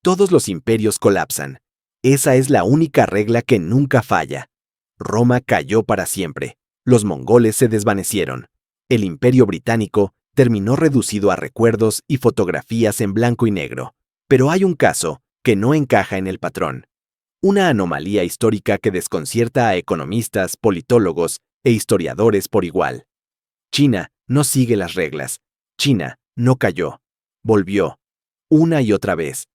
todos los imperios colapsan. Esa es la única regla que nunca falla. Roma cayó para siempre. Los mongoles se desvanecieron. El Imperio británico terminó reducido a recuerdos y fotografías en blanco y negro. Pero hay un caso que no encaja en el patrón. Una anomalía histórica que desconcierta a economistas, politólogos e historiadores por igual. China no sigue las reglas. China no cayó. Volvió. Una y otra vez.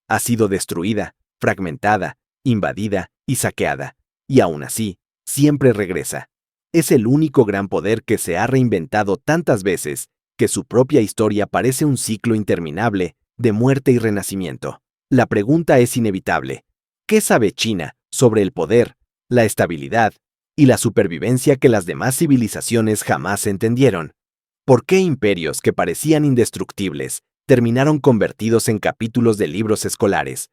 Ha sido destruida, fragmentada, invadida y saqueada. Y aún así, siempre regresa. Es el único gran poder que se ha reinventado tantas veces que su propia historia parece un ciclo interminable de muerte y renacimiento. La pregunta es inevitable. ¿Qué sabe China sobre el poder, la estabilidad y la supervivencia que las demás civilizaciones jamás entendieron? ¿Por qué imperios que parecían indestructibles terminaron convertidos en capítulos de libros escolares,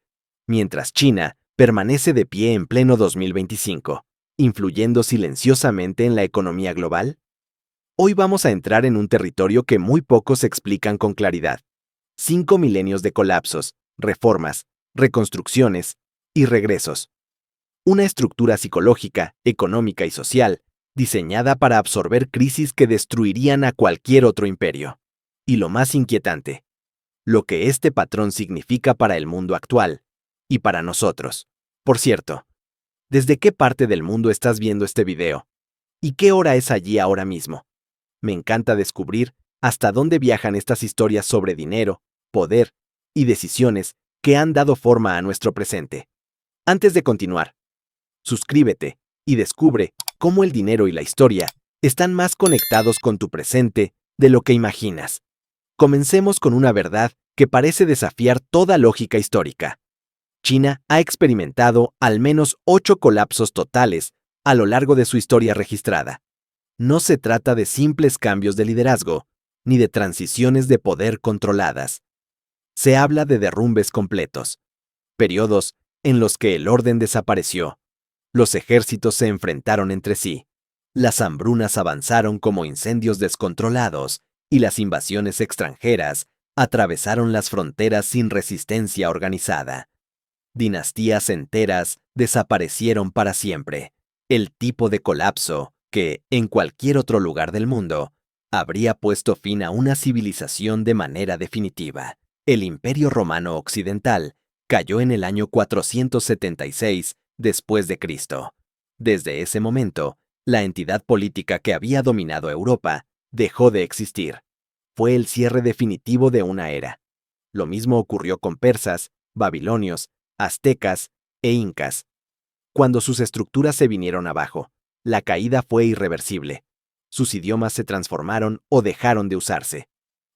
mientras China permanece de pie en pleno 2025, influyendo silenciosamente en la economía global? Hoy vamos a entrar en un territorio que muy pocos explican con claridad. 5 milenios de colapsos, reformas, reconstrucciones y regresos. Una estructura psicológica, económica y social diseñada para absorber crisis que destruirían a cualquier otro imperio. Y lo más inquietante, lo que este patrón significa para el mundo actual y para nosotros. Por cierto, ¿desde qué parte del mundo estás viendo este video? ¿Y qué hora es allí ahora mismo? Me encanta descubrir hasta dónde viajan estas historias sobre dinero, poder y decisiones que han dado forma a nuestro presente. Antes de continuar, suscríbete y descubre cómo el dinero y la historia están más conectados con tu presente de lo que imaginas. Comencemos con una verdad que parece desafiar toda lógica histórica. China ha experimentado al menos 8 colapsos totales a lo largo de su historia registrada. No se trata de simples cambios de liderazgo, ni de transiciones de poder controladas. Se habla de derrumbes completos, periodos en los que el orden desapareció, los ejércitos se enfrentaron entre sí, las hambrunas avanzaron como incendios descontrolados y las invasiones extranjeras atravesaron las fronteras sin resistencia organizada. Dinastías enteras desaparecieron para siempre, el tipo de colapso que, en cualquier otro lugar del mundo, habría puesto fin a una civilización de manera definitiva. El Imperio Romano Occidental cayó en el año 476 después de Cristo. Desde ese momento, la entidad política que había dominado Europa dejó de existir. Fue el cierre definitivo de una era. Lo mismo ocurrió con persas, babilonios, aztecas e incas. Cuando sus estructuras se vinieron abajo, la caída fue irreversible. Sus idiomas se transformaron o dejaron de usarse.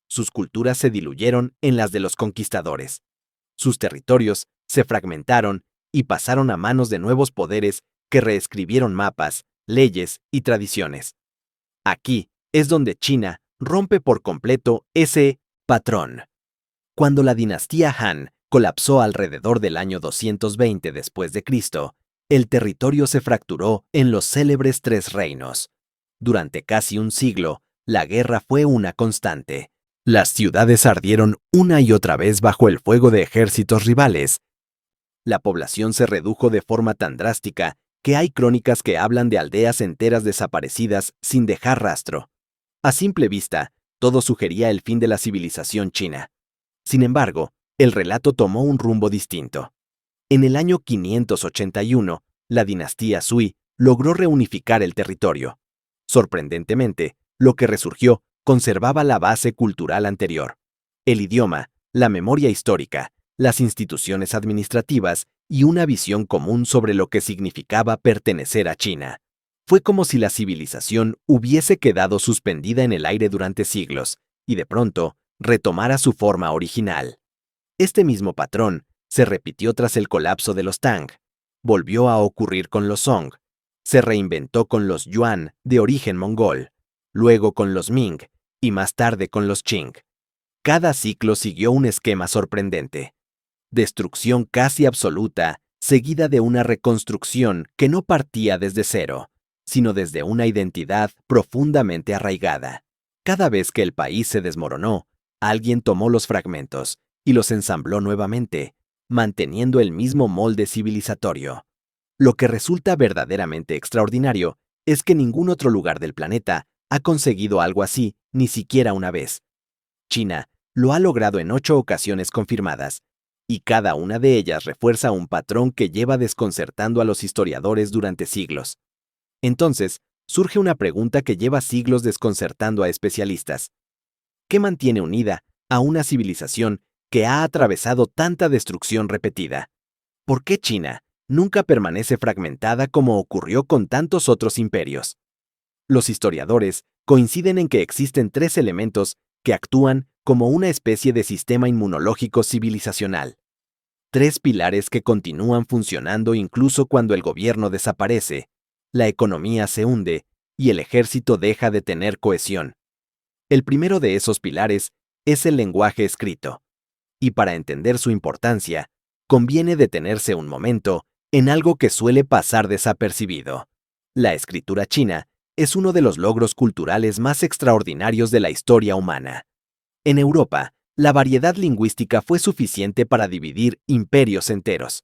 Sus culturas se diluyeron en las de los conquistadores. Sus territorios se fragmentaron y pasaron a manos de nuevos poderes que reescribieron mapas, leyes y tradiciones. Aquí es donde China rompe por completo ese patrón. Cuando la dinastía Han colapsó alrededor del año 220 después de Cristo, el territorio se fracturó en los célebres Tres Reinos. Durante casi un siglo, la guerra fue una constante. Las ciudades ardieron una y otra vez bajo el fuego de ejércitos rivales. La población se redujo de forma tan drástica que hay crónicas que hablan de aldeas enteras desaparecidas sin dejar rastro. A simple vista, todo sugería el fin de la civilización china. Sin embargo, el relato tomó un rumbo distinto. En el año 581, la dinastía Sui logró reunificar el territorio. Sorprendentemente, lo que resurgió conservaba la base cultural anterior: el idioma, la memoria histórica, las instituciones administrativas y una visión común sobre lo que significaba pertenecer a China. Fue como si la civilización hubiese quedado suspendida en el aire durante siglos y de pronto retomara su forma original. Este mismo patrón se repitió tras el colapso de los Tang, volvió a ocurrir con los Song, se reinventó con los Yuan de origen mongol, luego con los Ming y más tarde con los Qing. Cada ciclo siguió un esquema sorprendente: destrucción casi absoluta, seguida de una reconstrucción que no partía desde cero, sino desde una identidad profundamente arraigada. Cada vez que el país se desmoronó, alguien tomó los fragmentos y los ensambló nuevamente, manteniendo el mismo molde civilizatorio. Lo que resulta verdaderamente extraordinario es que ningún otro lugar del planeta ha conseguido algo así ni siquiera una vez. China lo ha logrado en 8 ocasiones confirmadas, y cada una de ellas refuerza un patrón que lleva desconcertando a los historiadores durante siglos. Entonces, surge una pregunta que lleva siglos desconcertando a especialistas. ¿Qué mantiene unida a una civilización que ha atravesado tanta destrucción repetida? ¿Por qué China nunca permanece fragmentada como ocurrió con tantos otros imperios? Los historiadores coinciden en que existen 3 elementos que actúan como una especie de sistema inmunológico civilizacional. 3 pilares que continúan funcionando incluso cuando el gobierno desaparece, la economía se hunde y el ejército deja de tener cohesión. El primero de esos pilares es el lenguaje escrito. Y para entender su importancia, conviene detenerse un momento en algo que suele pasar desapercibido. La escritura china es uno de los logros culturales más extraordinarios de la historia humana. En Europa, la variedad lingüística fue suficiente para dividir imperios enteros.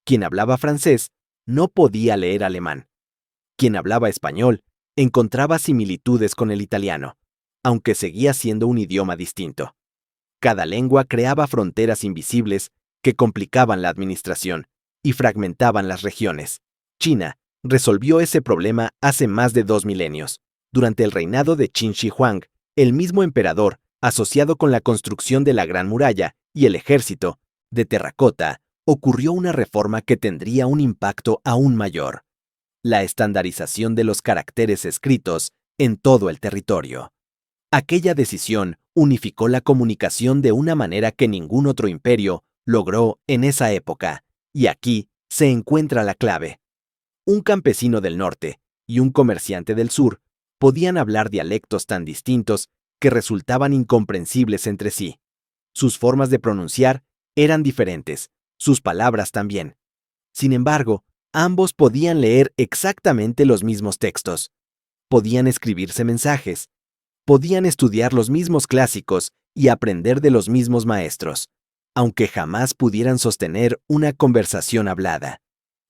Quien hablaba francés no podía leer alemán. Quien hablaba español encontraba similitudes con el italiano, aunque seguía siendo un idioma distinto. Cada lengua creaba fronteras invisibles que complicaban la administración y fragmentaban las regiones. China resolvió ese problema hace más de 2 milenios. Durante el reinado de Qin Shi Huang, el mismo emperador, asociado con la construcción de la Gran Muralla y el ejército de terracota, ocurrió una reforma que tendría un impacto aún mayor: la estandarización de los caracteres escritos en todo el territorio. Aquella decisión unificó la comunicación de una manera que ningún otro imperio logró en esa época, y aquí se encuentra la clave. Un campesino del norte y un comerciante del sur podían hablar dialectos tan distintos que resultaban incomprensibles entre sí. Sus formas de pronunciar eran diferentes, sus palabras también. Sin embargo, ambos podían leer exactamente los mismos textos. Podían escribirse mensajes. Podían estudiar los mismos clásicos y aprender de los mismos maestros, aunque jamás pudieran sostener una conversación hablada.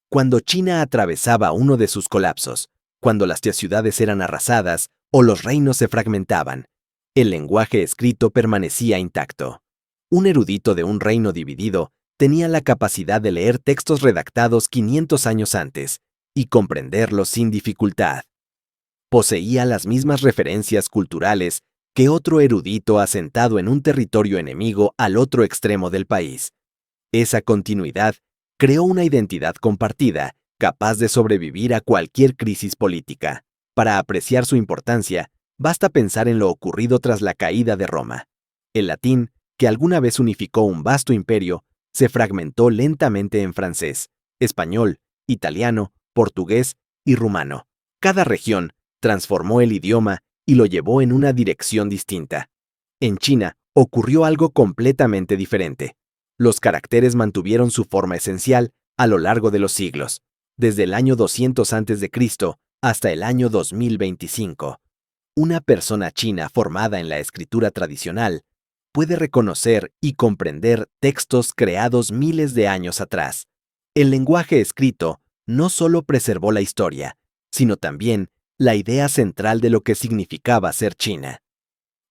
Cuando China atravesaba uno de sus colapsos, cuando las ciudades eran arrasadas o los reinos se fragmentaban, el lenguaje escrito permanecía intacto. Un erudito de un reino dividido tenía la capacidad de leer textos redactados 500 años antes y comprenderlos sin dificultad. Poseía las mismas referencias culturales que otro erudito asentado en un territorio enemigo al otro extremo del país. Esa continuidad creó una identidad compartida, capaz de sobrevivir a cualquier crisis política. Para apreciar su importancia, basta pensar en lo ocurrido tras la caída de Roma. El latín, que alguna vez unificó un vasto imperio, se fragmentó lentamente en francés, español, italiano, portugués y rumano. Cada región transformó el idioma y lo llevó en una dirección distinta. En China ocurrió algo completamente diferente. Los caracteres mantuvieron su forma esencial a lo largo de los siglos, desde el año 200 a.C. hasta el año 2025. Una persona china formada en la escritura tradicional puede reconocer y comprender textos creados miles de años atrás. El lenguaje escrito no solo preservó la historia, sino también la idea central de lo que significaba ser China.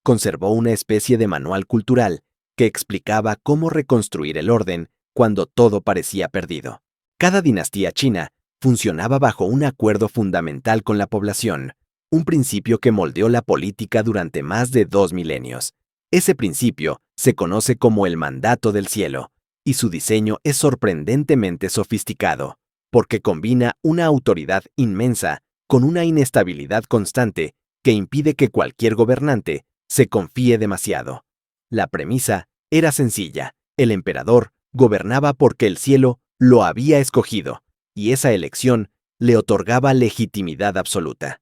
Conservó una especie de manual cultural que explicaba cómo reconstruir el orden cuando todo parecía perdido. Cada dinastía china funcionaba bajo un acuerdo fundamental con la población, un principio que moldeó la política durante más de 2 milenios. Ese principio se conoce como el mandato del cielo, y su diseño es sorprendentemente sofisticado, porque combina una autoridad inmensa con una inestabilidad constante que impide que cualquier gobernante se confíe demasiado. La premisa era sencilla: el emperador gobernaba porque el cielo lo había escogido, y esa elección le otorgaba legitimidad absoluta.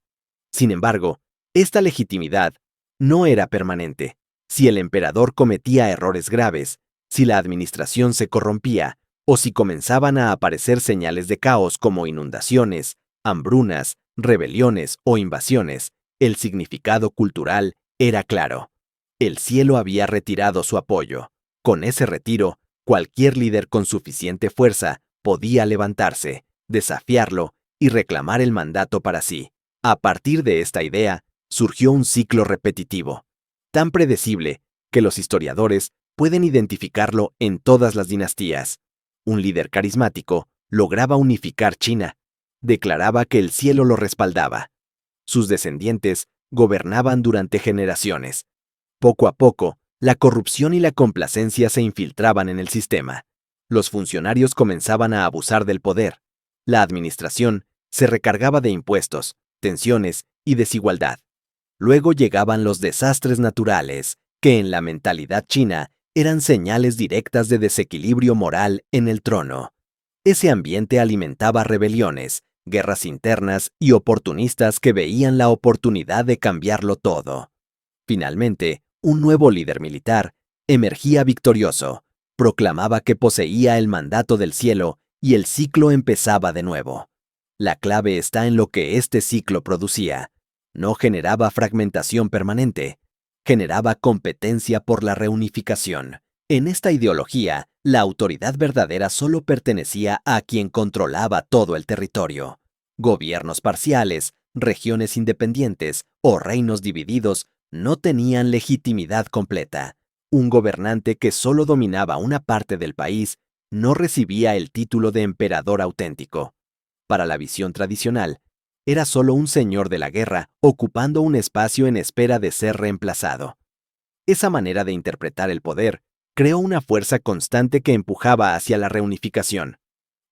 Sin embargo, esta legitimidad no era permanente. Si el emperador cometía errores graves, si la administración se corrompía, o si comenzaban a aparecer señales de caos como inundaciones, hambrunas, rebeliones o invasiones, el significado cultural era claro. El cielo había retirado su apoyo. Con ese retiro, Cualquier líder con suficiente fuerza podía levantarse, desafiarlo y reclamar el mandato para sí. A partir de esta idea, surgió un ciclo repetitivo, tan predecible que los historiadores pueden identificarlo en todas las dinastías. Un líder carismático lograba unificar China, declaraba que el cielo lo respaldaba. Sus descendientes gobernaban durante generaciones. Poco a poco, la corrupción y la complacencia se infiltraban en el sistema. Los funcionarios comenzaban a abusar del poder. La administración se recargaba de impuestos, tensiones y desigualdad. Luego llegaban los desastres naturales, que en la mentalidad china eran señales directas de desequilibrio moral en el trono. Ese ambiente alimentaba rebeliones, guerras internas y oportunistas que veían la oportunidad de cambiarlo todo. Finalmente, un nuevo líder militar emergía victorioso, proclamaba que poseía el mandato del cielo y el ciclo empezaba de nuevo. La clave está en lo que este ciclo producía. No generaba fragmentación permanente, generaba competencia por la reunificación. En esta ideología, la autoridad verdadera solo pertenecía a quien controlaba todo el territorio. Gobiernos parciales, regiones independientes o reinos divididos no tenían legitimidad completa. Un gobernante que solo dominaba una parte del país no recibía el título de emperador auténtico. Para la visión tradicional, era solo un señor de la guerra ocupando un espacio en espera de ser reemplazado. Esa manera de interpretar el poder creó una fuerza constante que empujaba hacia la reunificación.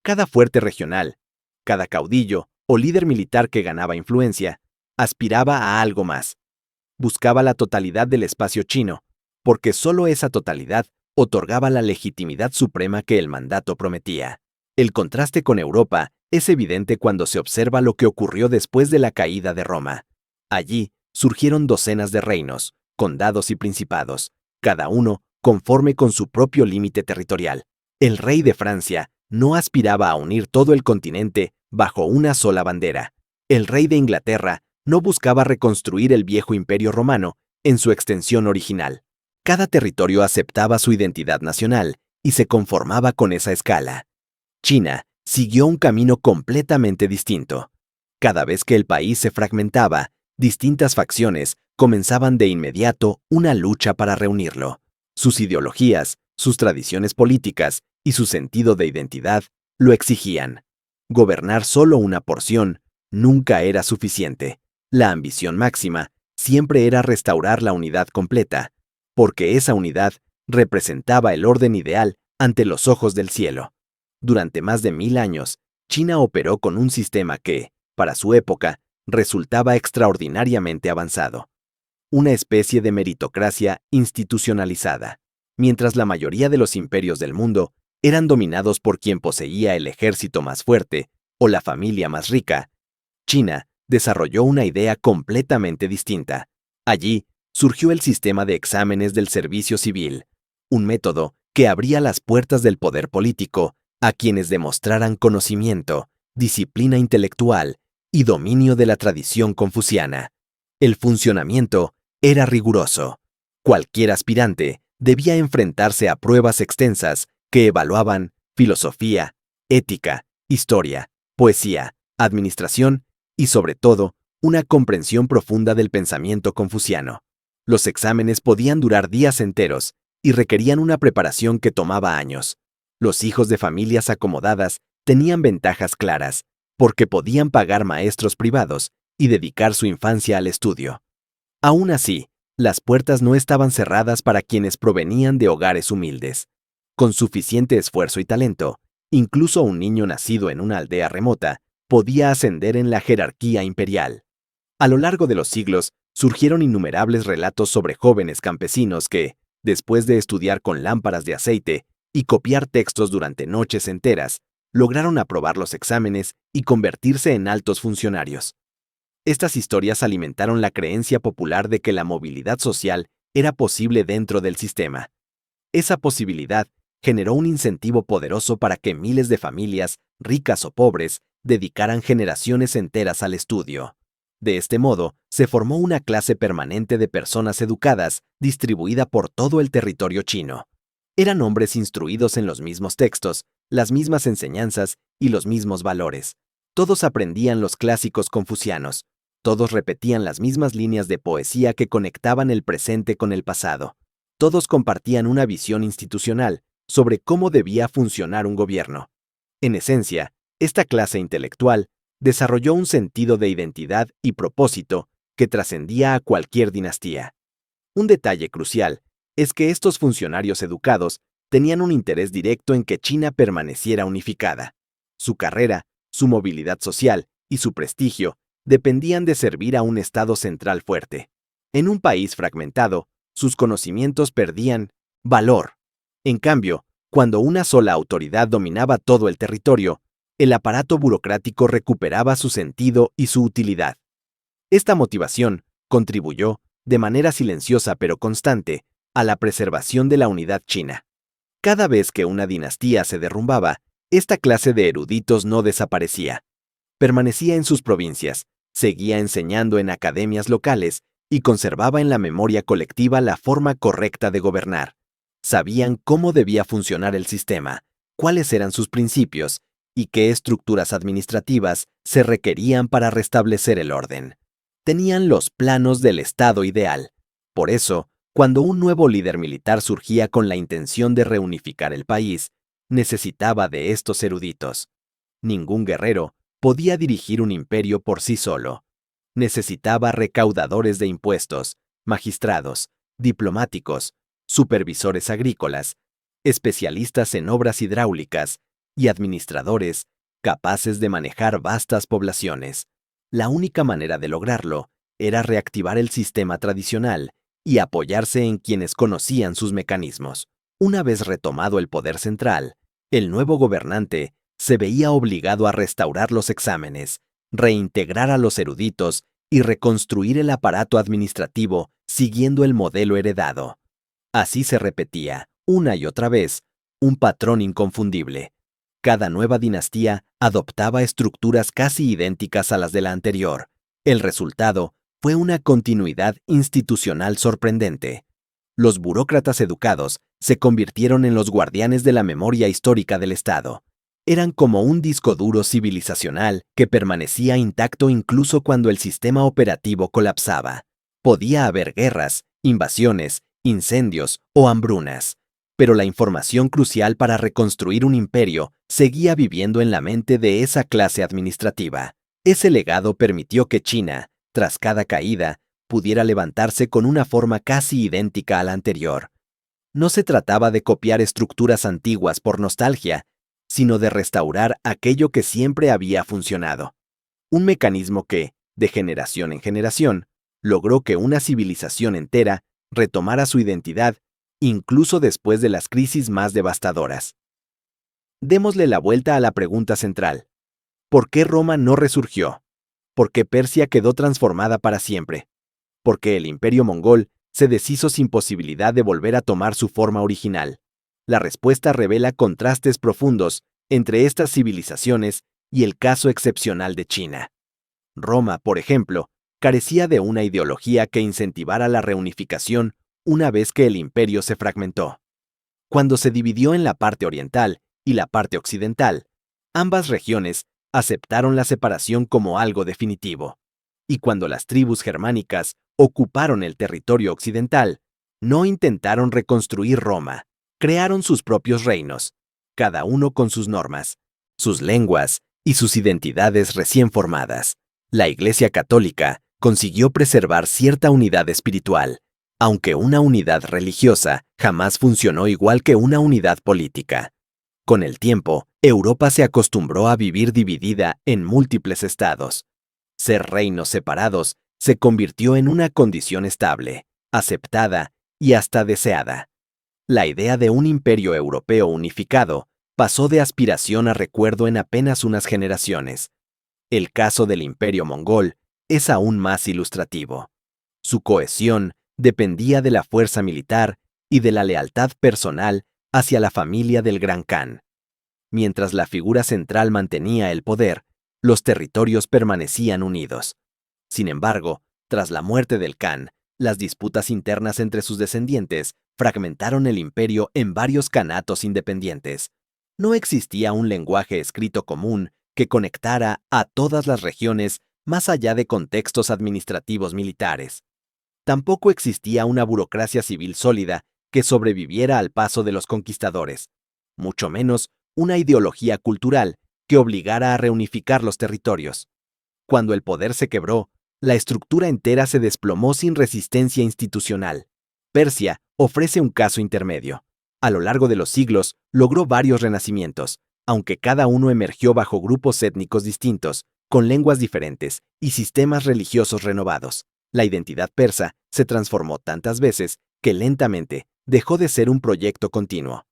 Cada fuerte regional, cada caudillo o líder militar que ganaba influencia, aspiraba a algo más. Buscaba la totalidad del espacio chino, porque solo esa totalidad otorgaba la legitimidad suprema que el mandato prometía. El contraste con Europa es evidente cuando se observa lo que ocurrió después de la caída de Roma. Allí surgieron docenas de reinos, condados y principados, cada uno conforme con su propio límite territorial. El rey de Francia no aspiraba a unir todo el continente bajo una sola bandera. El rey de Inglaterra no buscaba reconstruir el viejo imperio romano en su extensión original. Cada territorio aceptaba su identidad nacional y se conformaba con esa escala. China siguió un camino completamente distinto. Cada vez que el país se fragmentaba, distintas facciones comenzaban de inmediato una lucha para reunirlo. Sus ideologías, sus tradiciones políticas y su sentido de identidad lo exigían. Gobernar solo una porción nunca era suficiente. La ambición máxima siempre era restaurar la unidad completa, porque esa unidad representaba el orden ideal ante los ojos del cielo. Durante más de 1000 años, China operó con un sistema que, para su época, resultaba extraordinariamente avanzado. Una especie de meritocracia institucionalizada. Mientras la mayoría de los imperios del mundo eran dominados por quien poseía el ejército más fuerte o la familia más rica, China desarrolló una idea completamente distinta. Allí surgió el sistema de exámenes del servicio civil, un método que abría las puertas del poder político a quienes demostraran conocimiento, disciplina intelectual y dominio de la tradición confuciana. El funcionamiento era riguroso. Cualquier aspirante debía enfrentarse a pruebas extensas que evaluaban filosofía, ética, historia, poesía, administración y, sobre todo, una comprensión profunda del pensamiento confuciano. Los exámenes podían durar días enteros y requerían una preparación que tomaba años. Los hijos de familias acomodadas tenían ventajas claras, porque podían pagar maestros privados y dedicar su infancia al estudio. Aún así, las puertas no estaban cerradas para quienes provenían de hogares humildes. Con suficiente esfuerzo y talento, incluso un niño nacido en una aldea remota podía ascender en la jerarquía imperial. A lo largo de los siglos, surgieron innumerables relatos sobre jóvenes campesinos que, después de estudiar con lámparas de aceite y copiar textos durante noches enteras, lograron aprobar los exámenes y convertirse en altos funcionarios. Estas historias alimentaron la creencia popular de que la movilidad social era posible dentro del sistema. Esa posibilidad generó un incentivo poderoso para que miles de familias, ricas o pobres, dedicaran generaciones enteras al estudio. De este modo, se formó una clase permanente de personas educadas distribuida por todo el territorio chino. Eran hombres instruidos en los mismos textos, las mismas enseñanzas y los mismos valores. Todos aprendían los clásicos confucianos. Todos repetían las mismas líneas de poesía que conectaban el presente con el pasado. Todos compartían una visión institucional sobre cómo debía funcionar un gobierno. En esencia, esta clase intelectual desarrolló un sentido de identidad y propósito que trascendía a cualquier dinastía. Un detalle crucial es que estos funcionarios educados tenían un interés directo en que China permaneciera unificada. Su carrera, su movilidad social y su prestigio dependían de servir a un Estado central fuerte. En un país fragmentado, sus conocimientos perdían valor. En cambio, cuando una sola autoridad dominaba todo el territorio, el aparato burocrático recuperaba su sentido y su utilidad. Esta motivación contribuyó, de manera silenciosa pero constante, a la preservación de la unidad china. Cada vez que una dinastía se derrumbaba, esta clase de eruditos no desaparecía. Permanecía en sus provincias, seguía enseñando en academias locales y conservaba en la memoria colectiva la forma correcta de gobernar. Sabían cómo debía funcionar el sistema, cuáles eran sus principios y qué estructuras administrativas se requerían para restablecer el orden. Tenían los planos del Estado ideal. Por eso, cuando un nuevo líder militar surgía con la intención de reunificar el país, necesitaba de estos eruditos. Ningún guerrero podía dirigir un imperio por sí solo. Necesitaba recaudadores de impuestos, magistrados, diplomáticos, supervisores agrícolas, especialistas en obras hidráulicas y administradores capaces de manejar vastas poblaciones. La única manera de lograrlo era reactivar el sistema tradicional y apoyarse en quienes conocían sus mecanismos. Una vez retomado el poder central, el nuevo gobernante se veía obligado a restaurar los exámenes, reintegrar a los eruditos y reconstruir el aparato administrativo siguiendo el modelo heredado. Así se repetía, una y otra vez, un patrón inconfundible. Cada nueva dinastía adoptaba estructuras casi idénticas a las de la anterior. El resultado fue una continuidad institucional sorprendente. Los burócratas educados se convirtieron en los guardianes de la memoria histórica del Estado. Eran como un disco duro civilizacional que permanecía intacto incluso cuando el sistema operativo colapsaba. Podía haber guerras, invasiones, incendios o hambrunas, pero la información crucial para reconstruir un imperio seguía viviendo en la mente de esa clase administrativa. Ese legado permitió que China, tras cada caída, pudiera levantarse con una forma casi idéntica a la anterior. No se trataba de copiar estructuras antiguas por nostalgia, sino de restaurar aquello que siempre había funcionado. Un mecanismo que, de generación en generación, logró que una civilización entera retomara su identidad, incluso después de las crisis más devastadoras. Démosle la vuelta a la pregunta central. ¿Por qué Roma no resurgió? ¿Por qué Persia quedó transformada para siempre? ¿Por qué el imperio mongol se deshizo sin posibilidad de volver a tomar su forma original? La respuesta revela contrastes profundos entre estas civilizaciones y el caso excepcional de China. Roma, por ejemplo, carecía de una ideología que incentivara la reunificación una vez que el imperio se fragmentó. Cuando se dividió en la parte oriental y la parte occidental, ambas regiones aceptaron la separación como algo definitivo. Y cuando las tribus germánicas ocuparon el territorio occidental, no intentaron reconstruir Roma, crearon sus propios reinos, cada uno con sus normas, sus lenguas y sus identidades recién formadas. La Iglesia Católica consiguió preservar cierta unidad espiritual, aunque una unidad religiosa jamás funcionó igual que una unidad política. Con el tiempo, Europa se acostumbró a vivir dividida en múltiples estados. Ser reinos separados se convirtió en una condición estable, aceptada y hasta deseada. La idea de un imperio europeo unificado pasó de aspiración a recuerdo en apenas unas generaciones. El caso del imperio mongol es aún más ilustrativo. Su cohesión dependía de la fuerza militar y de la lealtad personal hacia la familia del Gran Khan. Mientras la figura central mantenía el poder, los territorios permanecían unidos. Sin embargo, tras la muerte del Khan, las disputas internas entre sus descendientes fragmentaron el imperio en varios kanatos independientes. No existía un lenguaje escrito común que conectara a todas las regiones más allá de contextos administrativos militares. Tampoco existía una burocracia civil sólida que sobreviviera al paso de los conquistadores, mucho menos una ideología cultural que obligara a reunificar los territorios. Cuando el poder se quebró, la estructura entera se desplomó sin resistencia institucional. Persia ofrece un caso intermedio. A lo largo de los siglos, logró varios renacimientos, aunque cada uno emergió bajo grupos étnicos distintos, con lenguas diferentes y sistemas religiosos renovados. La identidad persa se transformó tantas veces que lentamente dejó de ser un proyecto continuo.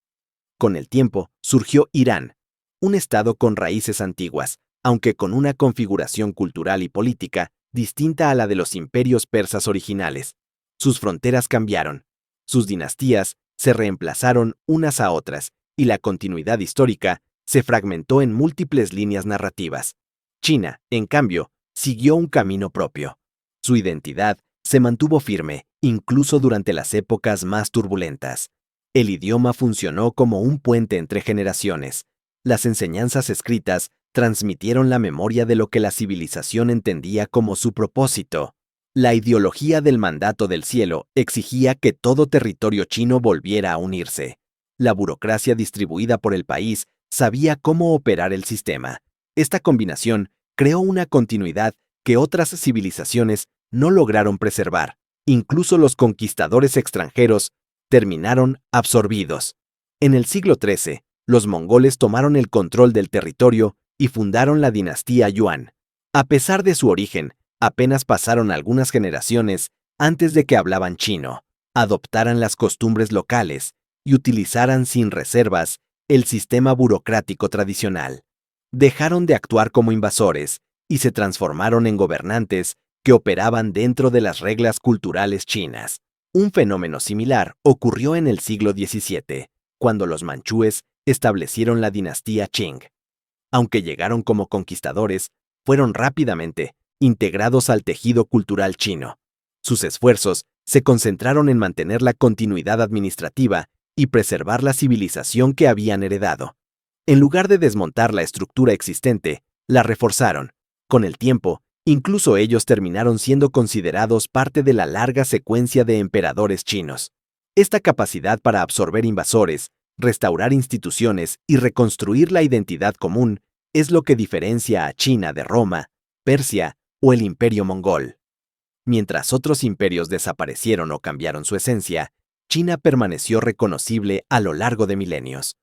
Con el tiempo, surgió Irán, un estado con raíces antiguas, aunque con una configuración cultural y política distinta a la de los imperios persas originales. Sus fronteras cambiaron, sus dinastías se reemplazaron unas a otras, y la continuidad histórica se fragmentó en múltiples líneas narrativas. China, en cambio, siguió un camino propio. Su identidad se mantuvo firme, incluso durante las épocas más turbulentas. El idioma funcionó como un puente entre generaciones. Las enseñanzas escritas transmitieron la memoria de lo que la civilización entendía como su propósito. La ideología del mandato del cielo exigía que todo territorio chino volviera a unirse. La burocracia distribuida por el país sabía cómo operar el sistema. Esta combinación creó una continuidad que otras civilizaciones no lograron preservar. Incluso los conquistadores extranjeros terminaron absorbidos. En el siglo XIII, los mongoles tomaron el control del territorio y fundaron la dinastía Yuan. A pesar de su origen, apenas pasaron algunas generaciones antes de que hablaban chino, adoptaran las costumbres locales y utilizaran sin reservas el sistema burocrático tradicional. Dejaron de actuar como invasores y se transformaron en gobernantes que operaban dentro de las reglas culturales chinas. Un fenómeno similar ocurrió en el siglo XVII, cuando los manchúes establecieron la dinastía Qing. Aunque llegaron como conquistadores, fueron rápidamente integrados al tejido cultural chino. Sus esfuerzos se concentraron en mantener la continuidad administrativa y preservar la civilización que habían heredado. En lugar de desmontar la estructura existente, la reforzaron. Con el tiempo, incluso ellos terminaron siendo considerados parte de la larga secuencia de emperadores chinos. Esta capacidad para absorber invasores, restaurar instituciones y reconstruir la identidad común es lo que diferencia a China de Roma, Persia o el Imperio Mongol. Mientras otros imperios desaparecieron o cambiaron su esencia, China permaneció reconocible a lo largo de milenios.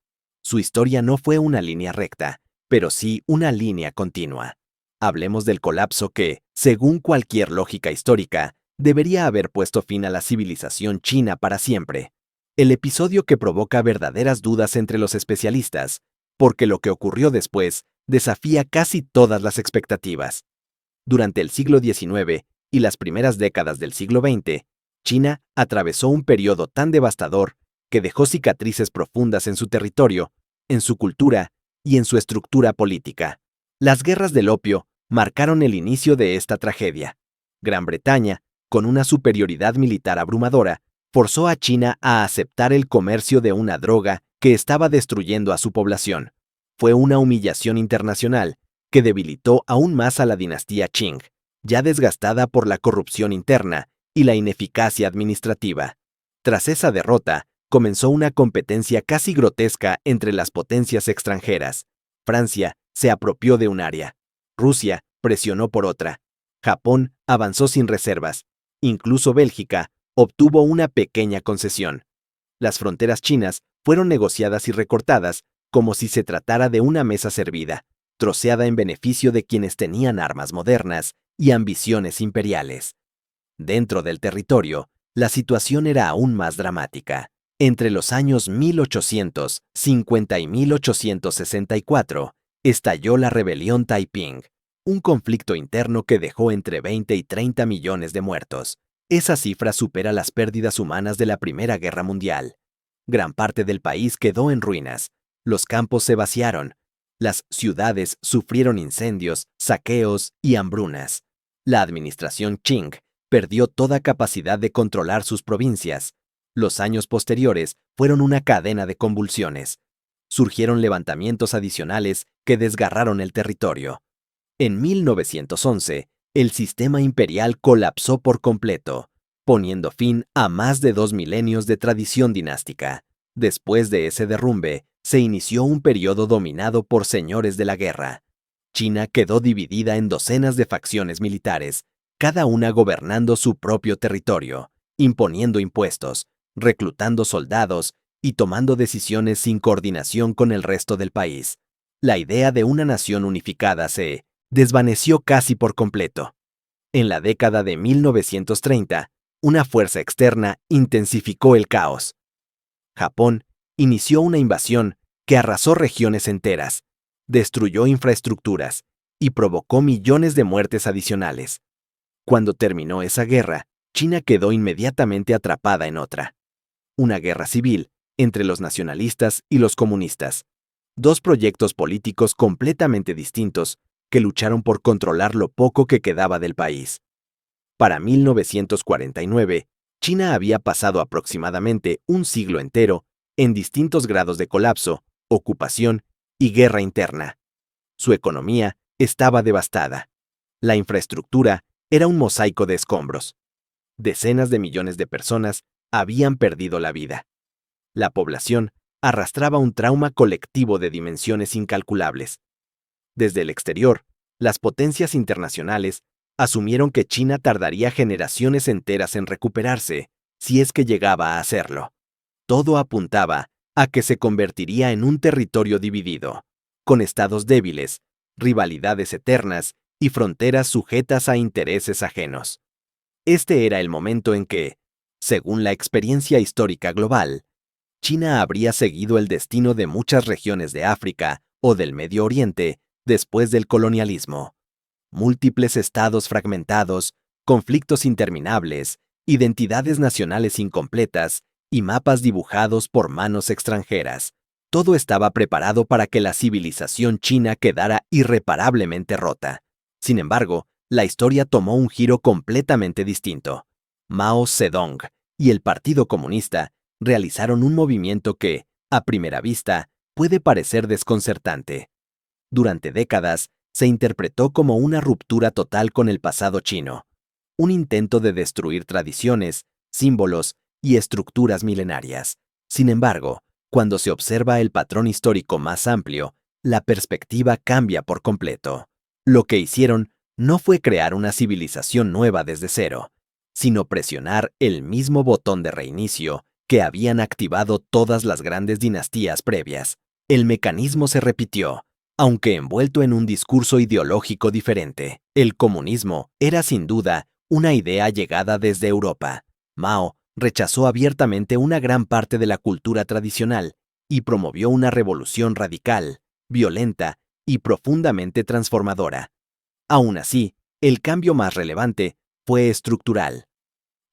Su historia no fue una línea recta, pero sí una línea continua. Hablemos del colapso que, según cualquier lógica histórica, debería haber puesto fin a la civilización china para siempre. El episodio que provoca verdaderas dudas entre los especialistas, porque lo que ocurrió después desafía casi todas las expectativas. Durante el siglo XIX y las primeras décadas del siglo XX, China atravesó un periodo tan devastador que dejó cicatrices profundas en su territorio, en su cultura y en su estructura política. Las guerras del opio marcaron el inicio de esta tragedia. Gran Bretaña, con una superioridad militar abrumadora, forzó a China a aceptar el comercio de una droga que estaba destruyendo a su población. Fue una humillación internacional que debilitó aún más a la dinastía Qing, ya desgastada por la corrupción interna y la ineficacia administrativa. Tras esa derrota, comenzó una competencia casi grotesca entre las potencias extranjeras. Francia se apropió de un área. Rusia presionó por otra. Japón avanzó sin reservas. Incluso Bélgica obtuvo una pequeña concesión. Las fronteras chinas fueron negociadas y recortadas como si se tratara de una mesa servida, troceada en beneficio de quienes tenían armas modernas y ambiciones imperiales. Dentro del territorio, la situación era aún más dramática. Entre los años 1850 y 1864, estalló la rebelión Taiping, un conflicto interno que dejó entre 20 y 30 millones de muertos. Esa cifra supera las pérdidas humanas de la Primera Guerra Mundial. Gran parte del país quedó en ruinas. Los campos se vaciaron. Las ciudades sufrieron incendios, saqueos y hambrunas. La administración Qing perdió toda capacidad de controlar sus provincias. Los años posteriores fueron una cadena de convulsiones. Surgieron levantamientos adicionales que desgarraron el territorio. En 1911, el sistema imperial colapsó por completo, poniendo fin a más de 2 milenios de tradición dinástica. Después de ese derrumbe, se inició un periodo dominado por señores de la guerra. China quedó dividida en docenas de facciones militares, cada una gobernando su propio territorio, imponiendo impuestos, reclutando soldados y tomando decisiones sin coordinación con el resto del país. La idea de una nación unificada se desvaneció casi por completo. En la década de 1930, una fuerza externa intensificó el caos. Japón inició una invasión que arrasó regiones enteras, destruyó infraestructuras y provocó millones de muertes adicionales. Cuando terminó esa guerra, China quedó inmediatamente atrapada en otra. Una guerra civil entre los nacionalistas y los comunistas. Dos proyectos políticos completamente distintos que lucharon por controlar lo poco que quedaba del país. Para 1949, China había pasado aproximadamente un siglo entero en distintos grados de colapso, ocupación y guerra interna. Su economía estaba devastada. La infraestructura era un mosaico de escombros. Decenas de millones de personas habían perdido la vida. La población arrastraba un trauma colectivo de dimensiones incalculables. Desde el exterior, las potencias internacionales asumieron que China tardaría generaciones enteras en recuperarse, si es que llegaba a hacerlo. Todo apuntaba a que se convertiría en un territorio dividido, con estados débiles, rivalidades eternas y fronteras sujetas a intereses ajenos. Este era el momento en que, según la experiencia histórica global, China habría seguido el destino de muchas regiones de África o del Medio Oriente después del colonialismo. Múltiples estados fragmentados, conflictos interminables, identidades nacionales incompletas y mapas dibujados por manos extranjeras. Todo estaba preparado para que la civilización china quedara irreparablemente rota. Sin embargo, la historia tomó un giro completamente distinto. Mao Zedong y el Partido Comunista realizaron un movimiento que, a primera vista, puede parecer desconcertante. Durante décadas, se interpretó como una ruptura total con el pasado chino, un intento de destruir tradiciones, símbolos y estructuras milenarias. Sin embargo, cuando se observa el patrón histórico más amplio, la perspectiva cambia por completo. Lo que hicieron no fue crear una civilización nueva desde cero, sino presionar el mismo botón de reinicio que habían activado todas las grandes dinastías previas. El mecanismo se repitió, aunque envuelto en un discurso ideológico diferente. El comunismo era sin duda una idea llegada desde Europa. Mao rechazó abiertamente una gran parte de la cultura tradicional y promovió una revolución radical, violenta y profundamente transformadora. Aún así, el cambio más relevante fue estructural.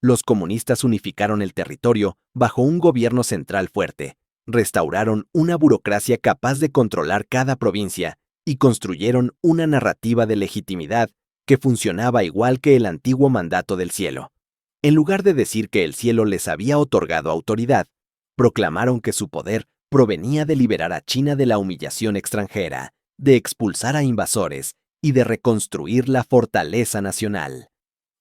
Los comunistas unificaron el territorio bajo un gobierno central fuerte, restauraron una burocracia capaz de controlar cada provincia y construyeron una narrativa de legitimidad que funcionaba igual que el antiguo mandato del cielo. En lugar de decir que el cielo les había otorgado autoridad, proclamaron que su poder provenía de liberar a China de la humillación extranjera, de expulsar a invasores y de reconstruir la fortaleza nacional.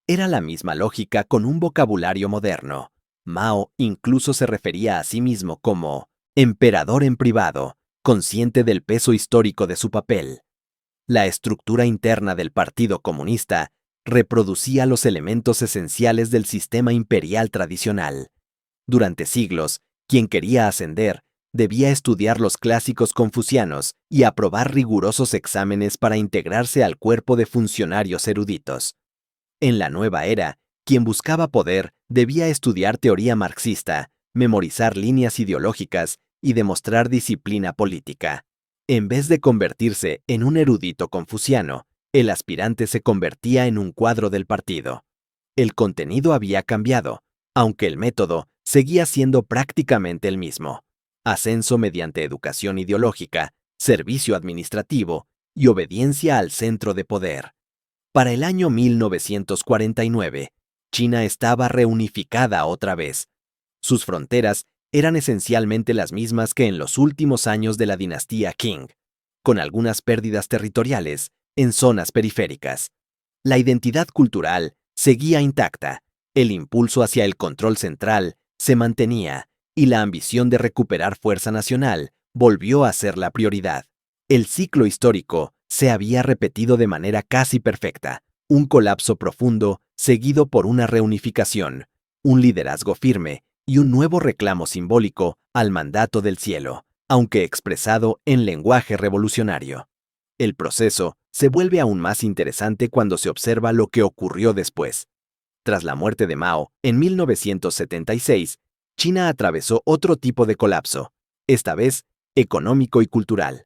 Era la misma lógica con un vocabulario moderno. Mao incluso se refería a sí mismo como emperador en privado, consciente del peso histórico de su papel. La estructura interna del Partido Comunista reproducía los elementos esenciales del sistema imperial tradicional. Durante siglos, quien quería ascender debía estudiar los clásicos confucianos y aprobar rigurosos exámenes para integrarse al cuerpo de funcionarios eruditos. En la nueva era, quien buscaba poder debía estudiar teoría marxista, memorizar líneas ideológicas y demostrar disciplina política. En vez de convertirse en un erudito confuciano, el aspirante se convertía en un cuadro del partido. El contenido había cambiado, aunque el método seguía siendo prácticamente el mismo. Ascenso mediante educación ideológica, servicio administrativo y obediencia al centro de poder. Para el año 1949, China estaba reunificada otra vez. Sus fronteras eran esencialmente las mismas que en los últimos años de la dinastía Qing, con algunas pérdidas territoriales en zonas periféricas. La identidad cultural seguía intacta, el impulso hacia el control central se mantenía y la ambición de recuperar fuerza nacional volvió a ser la prioridad. El ciclo histórico se había repetido de manera casi perfecta, un colapso profundo seguido por una reunificación, un liderazgo firme y un nuevo reclamo simbólico al mandato del cielo, aunque expresado en lenguaje revolucionario. El proceso se vuelve aún más interesante cuando se observa lo que ocurrió después. Tras la muerte de Mao, en 1976, China atravesó otro tipo de colapso, esta vez económico y cultural.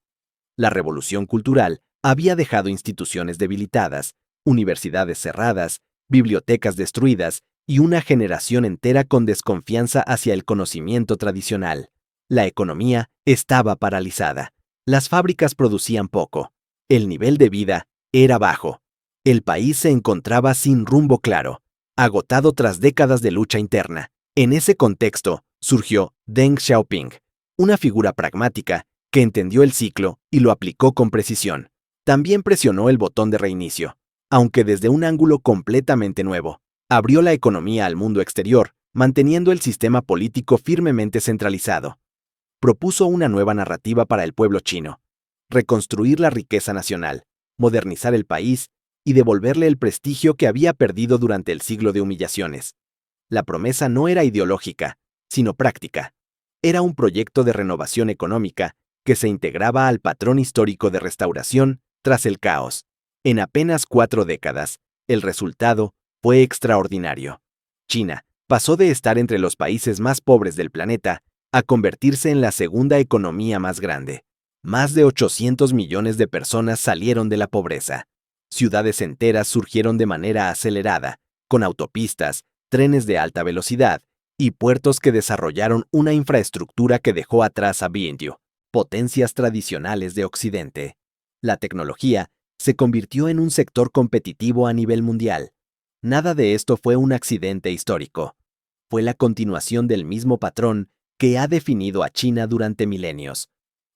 La revolución cultural había dejado instituciones debilitadas, universidades cerradas, bibliotecas destruidas y una generación entera con desconfianza hacia el conocimiento tradicional. La economía estaba paralizada. Las fábricas producían poco. El nivel de vida era bajo. El país se encontraba sin rumbo claro, agotado tras décadas de lucha interna. En ese contexto surgió Deng Xiaoping, una figura pragmática que entendió el ciclo y lo aplicó con precisión. También presionó el botón de reinicio, aunque desde un ángulo completamente nuevo. Abrió la economía al mundo exterior, manteniendo el sistema político firmemente centralizado. Propuso una nueva narrativa para el pueblo chino: reconstruir la riqueza nacional, modernizar el país y devolverle el prestigio que había perdido durante el siglo de humillaciones. La promesa no era ideológica, sino práctica. Era un proyecto de renovación económica que se integraba al patrón histórico de restauración tras el caos. En apenas 4 décadas, el resultado fue extraordinario. China pasó de estar entre los países más pobres del planeta a convertirse en la segunda economía más grande. Más de 800 millones de personas salieron de la pobreza. Ciudades enteras surgieron de manera acelerada, con autopistas, trenes de alta velocidad y puertos que desarrollaron una infraestructura que dejó atrás a India, potencias tradicionales de Occidente. La tecnología se convirtió en un sector competitivo a nivel mundial. Nada de esto fue un accidente histórico. Fue la continuación del mismo patrón que ha definido a China durante milenios.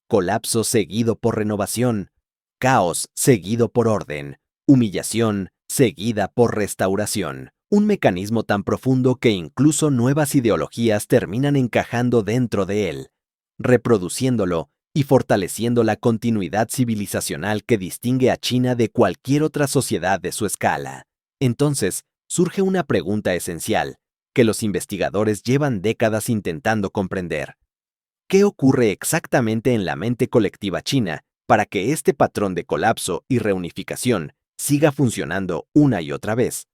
Colapso seguido por renovación, caos seguido por orden, humillación seguida por restauración. Un mecanismo tan profundo que incluso nuevas ideologías terminan encajando dentro de él, reproduciéndolo y fortaleciendo la continuidad civilizacional que distingue a China de cualquier otra sociedad de su escala. Entonces, surge una pregunta esencial, que los investigadores llevan décadas intentando comprender. ¿Qué ocurre exactamente en la mente colectiva china para que este patrón de colapso y reunificación siga funcionando una y otra vez?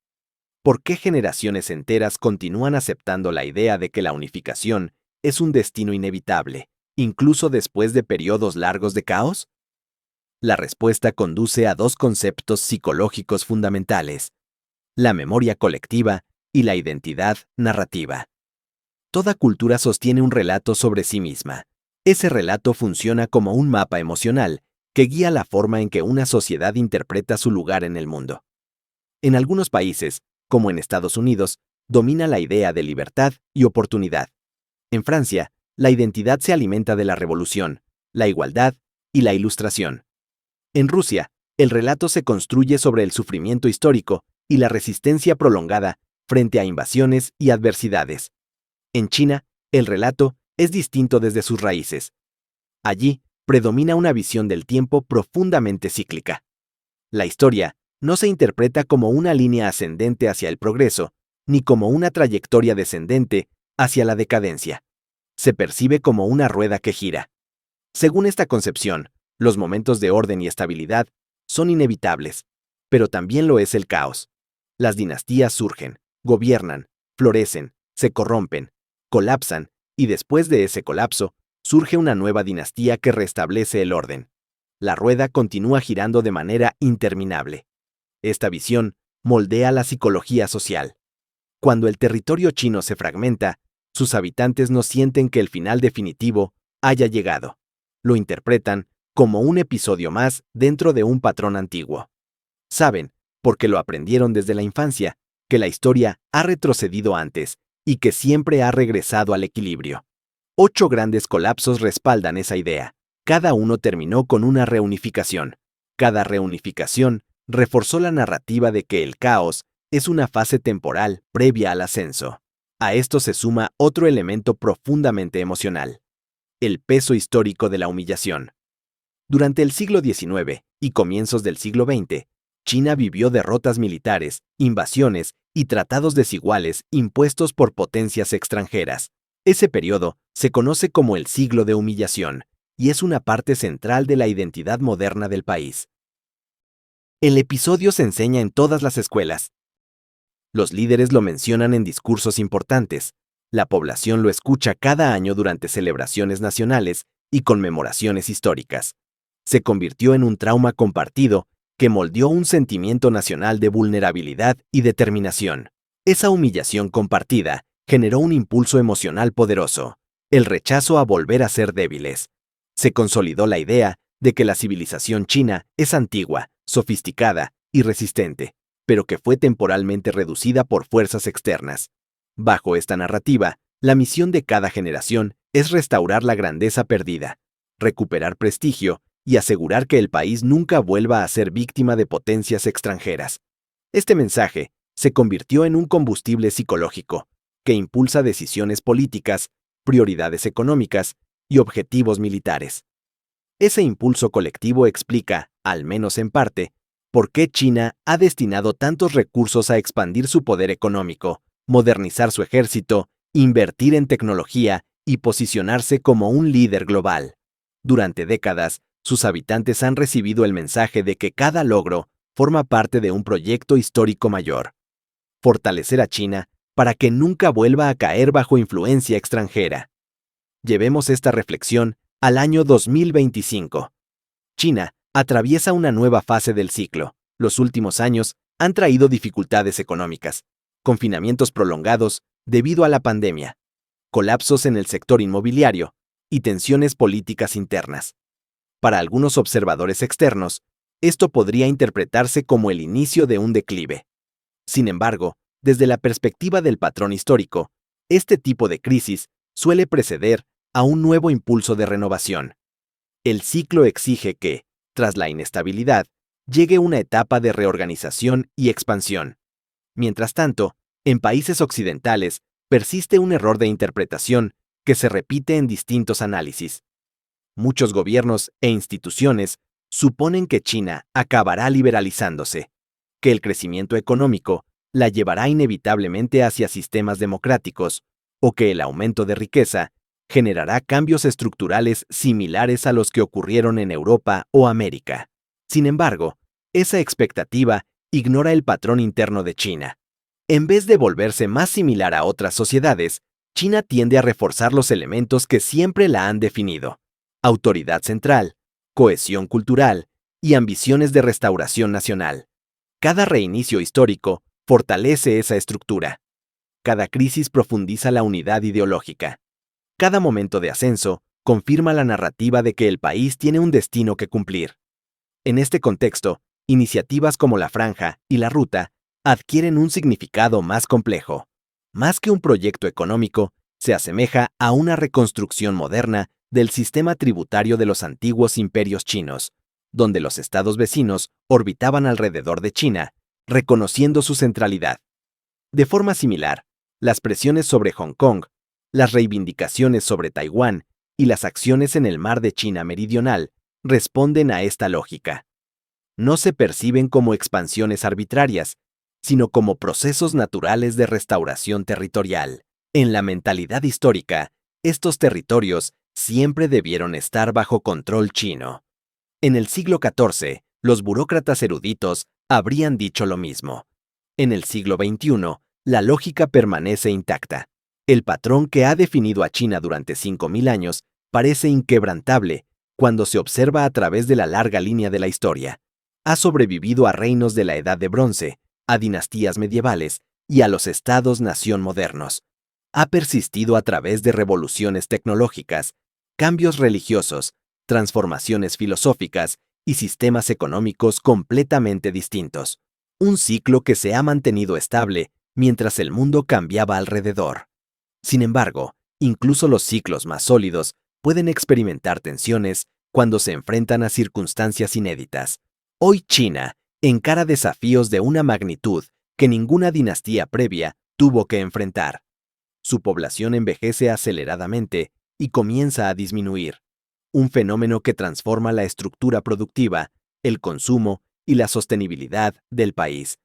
¿Por qué generaciones enteras continúan aceptando la idea de que la unificación es un destino inevitable, incluso después de periodos largos de caos? La respuesta conduce a 2 conceptos psicológicos fundamentales: la memoria colectiva y la identidad narrativa. Toda cultura sostiene un relato sobre sí misma. Ese relato funciona como un mapa emocional que guía la forma en que una sociedad interpreta su lugar en el mundo. En algunos países, como en Estados Unidos, domina la idea de libertad y oportunidad. En Francia, la identidad se alimenta de la revolución, la igualdad y la ilustración. En Rusia, el relato se construye sobre el sufrimiento histórico y la resistencia prolongada frente a invasiones y adversidades. En China, el relato es distinto desde sus raíces. Allí, predomina una visión del tiempo profundamente cíclica. La historia no se interpreta como una línea ascendente hacia el progreso, ni como una trayectoria descendente hacia la decadencia. Se percibe como una rueda que gira. Según esta concepción, los momentos de orden y estabilidad son inevitables, pero también lo es el caos. Las dinastías surgen, gobiernan, florecen, se corrompen, colapsan, y después de ese colapso, surge una nueva dinastía que restablece el orden. La rueda continúa girando de manera interminable. Esta visión moldea la psicología social. Cuando el territorio chino se fragmenta, sus habitantes no sienten que el final definitivo haya llegado. Lo interpretan como un episodio más dentro de un patrón antiguo. Saben, porque lo aprendieron desde la infancia, que la historia ha retrocedido antes y que siempre ha regresado al equilibrio. 8 grandes colapsos respaldan esa idea. Cada uno terminó con una reunificación. Cada reunificación reforzó la narrativa de que el caos es una fase temporal previa al ascenso. A esto se suma otro elemento profundamente emocional: el peso histórico de la humillación. Durante el siglo XIX y comienzos del siglo XX, China vivió derrotas militares, invasiones y tratados desiguales impuestos por potencias extranjeras. Ese periodo se conoce como el siglo de humillación y es una parte central de la identidad moderna del país. El episodio se enseña en todas las escuelas. Los líderes lo mencionan en discursos importantes. La población lo escucha cada año durante celebraciones nacionales y conmemoraciones históricas. Se convirtió en un trauma compartido que moldeó un sentimiento nacional de vulnerabilidad y determinación. Esa humillación compartida generó un impulso emocional poderoso: el rechazo a volver a ser débiles. Se consolidó la idea de que la civilización china es antigua, sofisticada y resistente, pero que fue temporalmente reducida por fuerzas externas. Bajo esta narrativa, la misión de cada generación es restaurar la grandeza perdida, recuperar prestigio y asegurar que el país nunca vuelva a ser víctima de potencias extranjeras. Este mensaje se convirtió en un combustible psicológico que impulsa decisiones políticas, prioridades económicas y objetivos militares. Ese impulso colectivo explica, al menos en parte, por qué China ha destinado tantos recursos a expandir su poder económico, modernizar su ejército, invertir en tecnología y posicionarse como un líder global. Durante décadas, sus habitantes han recibido el mensaje de que cada logro forma parte de un proyecto histórico mayor: fortalecer a China para que nunca vuelva a caer bajo influencia extranjera. Llevemos esta reflexión al año 2025. China atraviesa una nueva fase del ciclo. Los últimos años han traído dificultades económicas, confinamientos prolongados debido a la pandemia, colapsos en el sector inmobiliario y tensiones políticas internas. Para algunos observadores externos, esto podría interpretarse como el inicio de un declive. Sin embargo, desde la perspectiva del patrón histórico, este tipo de crisis suele preceder a un nuevo impulso de renovación. El ciclo exige que, tras la inestabilidad, llegue una etapa de reorganización y expansión. Mientras tanto, en países occidentales persiste un error de interpretación que se repite en distintos análisis. Muchos gobiernos e instituciones suponen que China acabará liberalizándose, que el crecimiento económico la llevará inevitablemente hacia sistemas democráticos, o que el aumento de riqueza generará cambios estructurales similares a los que ocurrieron en Europa o América. Sin embargo, esa expectativa ignora el patrón interno de China. En vez de volverse más similar a otras sociedades, China tiende a reforzar los elementos que siempre la han definido: autoridad central, cohesión cultural y ambiciones de restauración nacional. Cada reinicio histórico fortalece esa estructura. Cada crisis profundiza la unidad ideológica. Cada momento de ascenso confirma la narrativa de que el país tiene un destino que cumplir. En este contexto, iniciativas como la Franja y la Ruta adquieren un significado más complejo. Más que un proyecto económico, se asemeja a una reconstrucción moderna del sistema tributario de los antiguos imperios chinos, donde los estados vecinos orbitaban alrededor de China, reconociendo su centralidad. De forma similar, las presiones sobre Hong Kong, las reivindicaciones sobre Taiwán y las acciones en el mar de China Meridional responden a esta lógica. No se perciben como expansiones arbitrarias, sino como procesos naturales de restauración territorial. En la mentalidad histórica, estos territorios siempre debieron estar bajo control chino. En el siglo XIV, los burócratas eruditos habrían dicho lo mismo. En el siglo XXI, la lógica permanece intacta. El patrón que ha definido a China durante 5000 años parece inquebrantable cuando se observa a través de la larga línea de la historia. Ha sobrevivido a reinos de la Edad de Bronce, a dinastías medievales y a los estados-nación modernos. Ha persistido a través de revoluciones tecnológicas, cambios religiosos, transformaciones filosóficas y sistemas económicos completamente distintos. Un ciclo que se ha mantenido estable mientras el mundo cambiaba alrededor. Sin embargo, incluso los ciclos más sólidos pueden experimentar tensiones cuando se enfrentan a circunstancias inéditas. Hoy China encara desafíos de una magnitud que ninguna dinastía previa tuvo que enfrentar. Su población envejece aceleradamente y comienza a disminuir, un fenómeno que transforma la estructura productiva, el consumo y la sostenibilidad del país.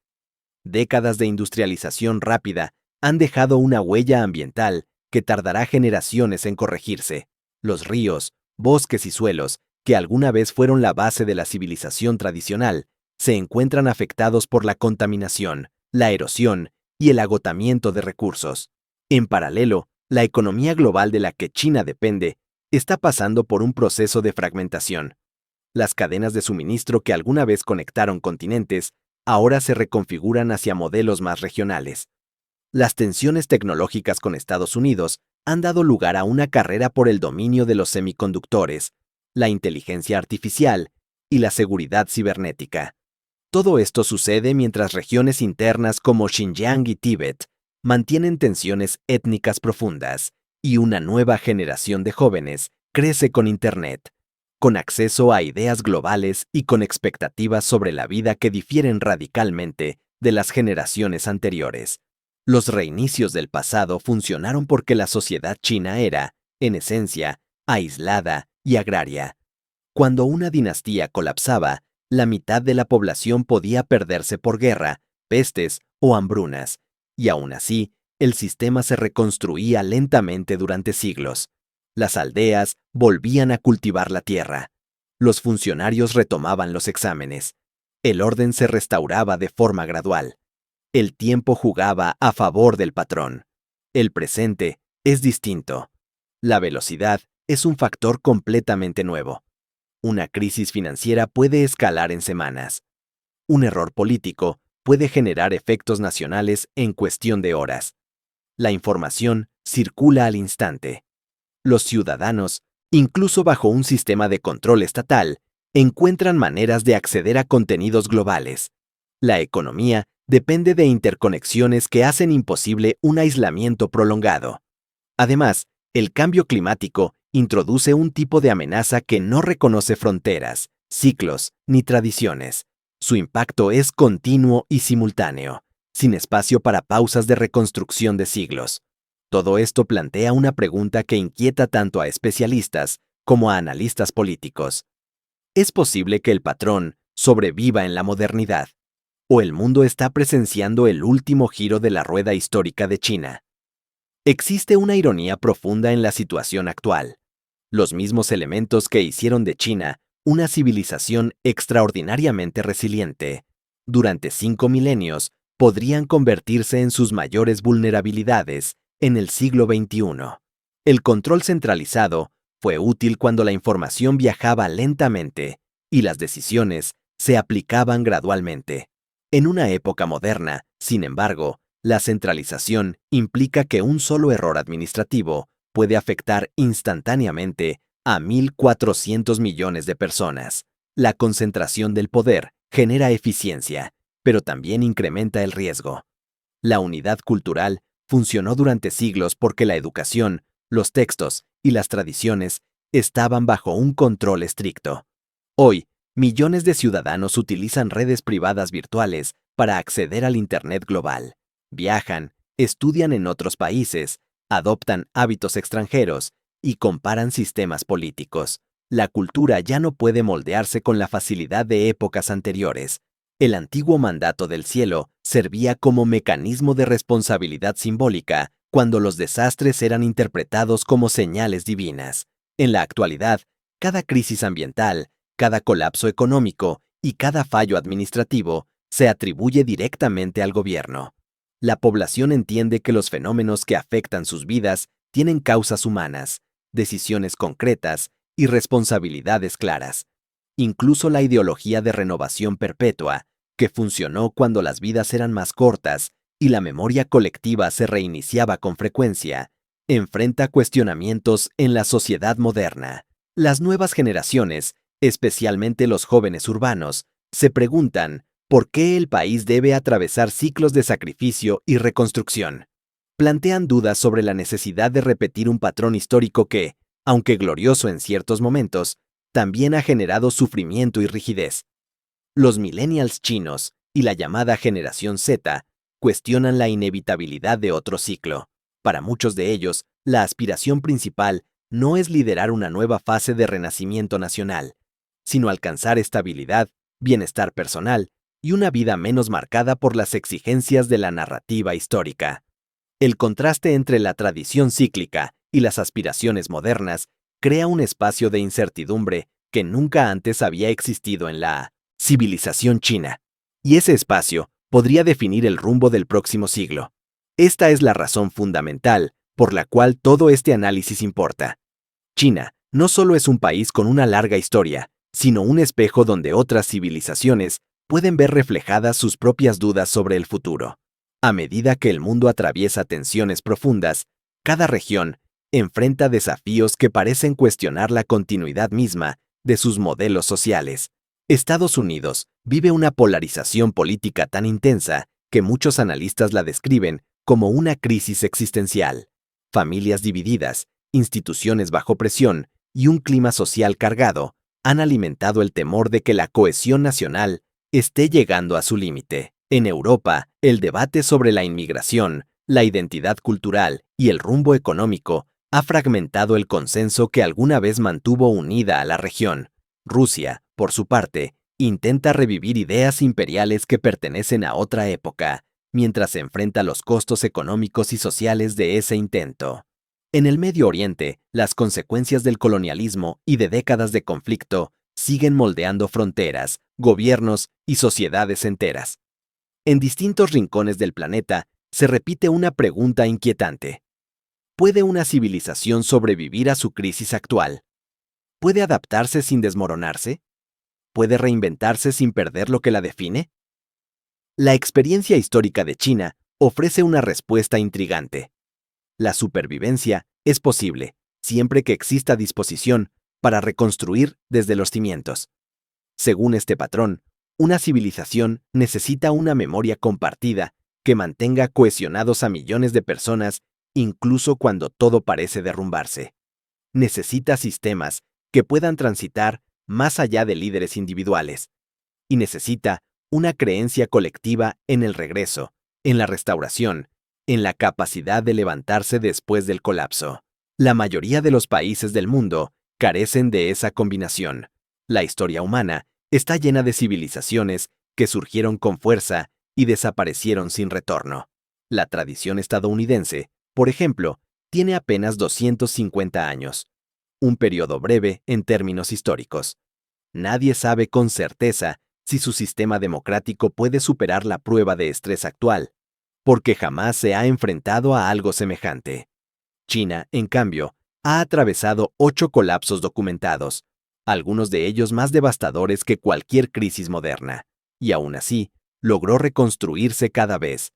Décadas de industrialización rápida han dejado una huella ambiental que tardará generaciones en corregirse. Los ríos, bosques y suelos, que alguna vez fueron la base de la civilización tradicional, se encuentran afectados por la contaminación, la erosión y el agotamiento de recursos. En paralelo, la economía global de la que China depende está pasando por un proceso de fragmentación. Las cadenas de suministro que alguna vez conectaron continentes ahora se reconfiguran hacia modelos más regionales. Las tensiones tecnológicas con Estados Unidos han dado lugar a una carrera por el dominio de los semiconductores, la inteligencia artificial y la seguridad cibernética. Todo esto sucede mientras regiones internas como Xinjiang y Tíbet mantienen tensiones étnicas profundas y una nueva generación de jóvenes crece con Internet, con acceso a ideas globales y con expectativas sobre la vida que difieren radicalmente de las generaciones anteriores. Los reinicios del pasado funcionaron porque la sociedad china era, en esencia, aislada y agraria. Cuando una dinastía colapsaba, la mitad de la población podía perderse por guerra, pestes o hambrunas, y aún así, el sistema se reconstruía lentamente durante siglos. Las aldeas volvían a cultivar la tierra. Los funcionarios retomaban los exámenes. El orden se restauraba de forma gradual. El tiempo jugaba a favor del patrón. El presente es distinto. La velocidad es un factor completamente nuevo. Una crisis financiera puede escalar en semanas. Un error político puede generar efectos nacionales en cuestión de horas. La información circula al instante. Los ciudadanos, incluso bajo un sistema de control estatal, encuentran maneras de acceder a contenidos globales. La economía depende de interconexiones que hacen imposible un aislamiento prolongado. Además, el cambio climático introduce un tipo de amenaza que no reconoce fronteras, ciclos ni tradiciones. Su impacto es continuo y simultáneo, sin espacio para pausas de reconstrucción de siglos. Todo esto plantea una pregunta que inquieta tanto a especialistas como a analistas políticos. ¿Es posible que el patrón sobreviva en la modernidad? ¿O el mundo está presenciando el último giro de la rueda histórica de China? Existe una ironía profunda en la situación actual. Los mismos elementos que hicieron de China una civilización extraordinariamente resiliente, durante 5 milenios podrían convertirse en sus mayores vulnerabilidades en el siglo XXI. El control centralizado fue útil cuando la información viajaba lentamente y las decisiones se aplicaban gradualmente. En una época moderna, sin embargo, la centralización implica que un solo error administrativo puede afectar instantáneamente a 1.400 millones de personas. La concentración del poder genera eficiencia, pero también incrementa el riesgo. La unidad cultural funcionó durante siglos porque la educación, los textos y las tradiciones estaban bajo un control estricto. Hoy, millones de ciudadanos utilizan redes privadas virtuales para acceder al Internet global. Viajan, estudian en otros países, adoptan hábitos extranjeros y comparan sistemas políticos. La cultura ya no puede moldearse con la facilidad de épocas anteriores. El antiguo mandato del cielo servía como mecanismo de responsabilidad simbólica cuando los desastres eran interpretados como señales divinas. En la actualidad, cada crisis ambiental, cada colapso económico y cada fallo administrativo se atribuye directamente al gobierno. La población entiende que los fenómenos que afectan sus vidas tienen causas humanas, decisiones concretas y responsabilidades claras. Incluso la ideología de renovación perpetua, que funcionó cuando las vidas eran más cortas y la memoria colectiva se reiniciaba con frecuencia, enfrenta cuestionamientos en la sociedad moderna. Las nuevas generaciones, especialmente los jóvenes urbanos, se preguntan ¿por qué el país debe atravesar ciclos de sacrificio y reconstrucción? plantean dudas sobre la necesidad de repetir un patrón histórico que, aunque glorioso en ciertos momentos, también ha generado sufrimiento y rigidez. Los millennials chinos y la llamada generación Z cuestionan la inevitabilidad de otro ciclo. Para muchos de ellos, la aspiración principal no es liderar una nueva fase de renacimiento nacional, sino alcanzar estabilidad, bienestar personal y una vida menos marcada por las exigencias de la narrativa histórica. El contraste entre la tradición cíclica y las aspiraciones modernas crea un espacio de incertidumbre que nunca antes había existido en la civilización china, y ese espacio podría definir el rumbo del próximo siglo. Esta es la razón fundamental por la cual todo este análisis importa. China no solo es un país con una larga historia, sino un espejo donde otras civilizaciones pueden ver reflejadas sus propias dudas sobre el futuro. A medida que el mundo atraviesa tensiones profundas, cada región enfrenta desafíos que parecen cuestionar la continuidad misma de sus modelos sociales. Estados Unidos vive una polarización política tan intensa que muchos analistas la describen como una crisis existencial. Familias divididas, instituciones bajo presión y un clima social cargado han alimentado el temor de que la cohesión nacional esté llegando a su límite. En Europa, el debate sobre la inmigración, la identidad cultural y el rumbo económico ha fragmentado el consenso que alguna vez mantuvo unida a la región. Rusia, por su parte, intenta revivir ideas imperiales que pertenecen a otra época, mientras se enfrenta los costos económicos y sociales de ese intento. En el Medio Oriente, las consecuencias del colonialismo y de décadas de conflicto siguen moldeando fronteras, gobiernos y sociedades enteras. En distintos rincones del planeta se repite una pregunta inquietante. ¿Puede una civilización sobrevivir a su crisis actual? ¿Puede adaptarse sin desmoronarse? ¿Puede reinventarse sin perder lo que la define? La experiencia histórica de China ofrece una respuesta intrigante. La supervivencia es posible, siempre que exista disposición para reconstruir desde los cimientos. Según este patrón, una civilización necesita una memoria compartida que mantenga cohesionados a millones de personas incluso cuando todo parece derrumbarse. Necesita sistemas que puedan transitar más allá de líderes individuales. Y necesita una creencia colectiva en el regreso, en la restauración, en la capacidad de levantarse después del colapso. La mayoría de los países del mundo carecen de esa combinación. La historia humana está llena de civilizaciones que surgieron con fuerza y desaparecieron sin retorno. La tradición estadounidense, por ejemplo, tiene apenas 250 años, un periodo breve en términos históricos. Nadie sabe con certeza si su sistema democrático puede superar la prueba de estrés actual, porque jamás se ha enfrentado a algo semejante. China, en cambio, ha atravesado 8 colapsos documentados, algunos de ellos más devastadores que cualquier crisis moderna, y aún así, logró reconstruirse cada vez.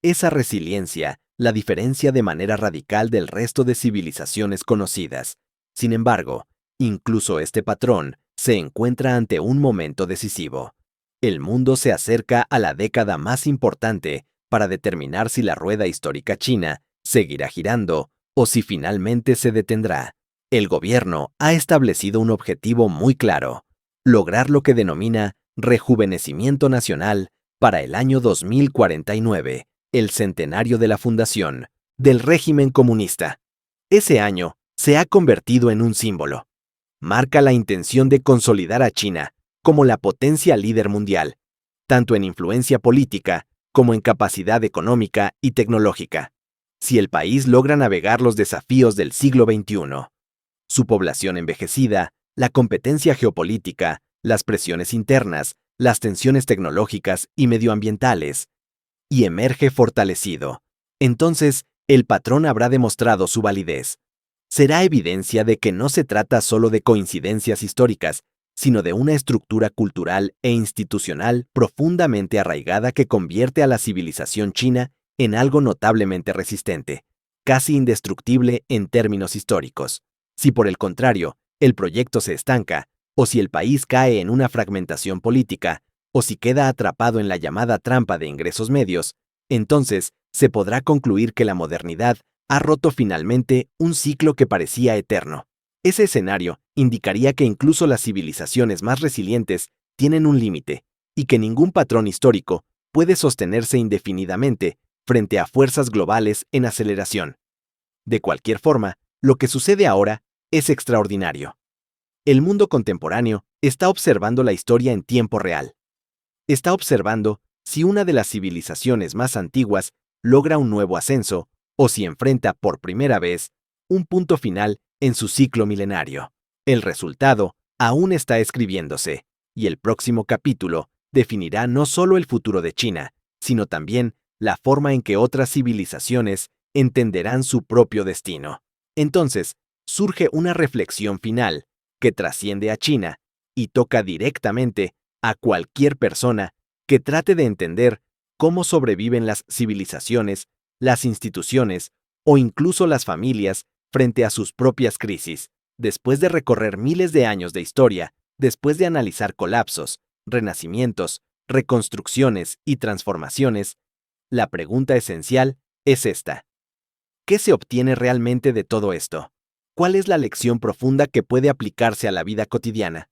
Esa resiliencia la diferencia de manera radical del resto de civilizaciones conocidas. Sin embargo, incluso este patrón se encuentra ante un momento decisivo. El mundo se acerca a la década más importante para determinar si la rueda histórica china seguirá girando o si finalmente se detendrá. El gobierno ha establecido un objetivo muy claro: lograr lo que denomina rejuvenecimiento nacional para el año 2049, el centenario de la fundación del régimen comunista. Ese año se ha convertido en un símbolo. Marca la intención de consolidar a China como la potencia líder mundial, tanto en influencia política como en capacidad económica y tecnológica, si el país logra navegar los desafíos del siglo XXI. Su población envejecida, la competencia geopolítica, las presiones internas, las tensiones tecnológicas y medioambientales, y emerge fortalecido. Entonces, el patrón habrá demostrado su validez. Será evidencia de que no se trata solo de coincidencias históricas, sino de una estructura cultural e institucional profundamente arraigada que convierte a la civilización china en algo notablemente resistente, casi indestructible en términos históricos. Si por el contrario, el proyecto se estanca, o si el país cae en una fragmentación política, o si queda atrapado en la llamada trampa de ingresos medios, entonces Se podrá concluir que la modernidad ha roto finalmente un ciclo que parecía eterno. Ese escenario indicaría que incluso las civilizaciones más resilientes tienen un límite y que ningún patrón histórico puede sostenerse indefinidamente frente a fuerzas globales en aceleración. De cualquier forma, lo que sucede ahora es extraordinario. El mundo contemporáneo está observando la historia en tiempo real. Está observando si una de las civilizaciones más antiguas logra un nuevo ascenso o si enfrenta por primera vez un punto final en su ciclo milenario. El resultado aún está escribiéndose, y el próximo capítulo definirá no solo el futuro de China, sino también la forma en que otras civilizaciones entenderán su propio destino. Entonces, surge una reflexión final que trasciende a China y toca directamente a cualquier persona que trate de entender cómo sobreviven las civilizaciones, las instituciones o incluso las familias frente a sus propias crisis. Después de recorrer miles de años de historia, después de analizar colapsos, renacimientos, reconstrucciones y transformaciones, la pregunta esencial es esta. ¿Qué se obtiene realmente de todo esto? ¿Cuál es la lección profunda que puede aplicarse a la vida cotidiana?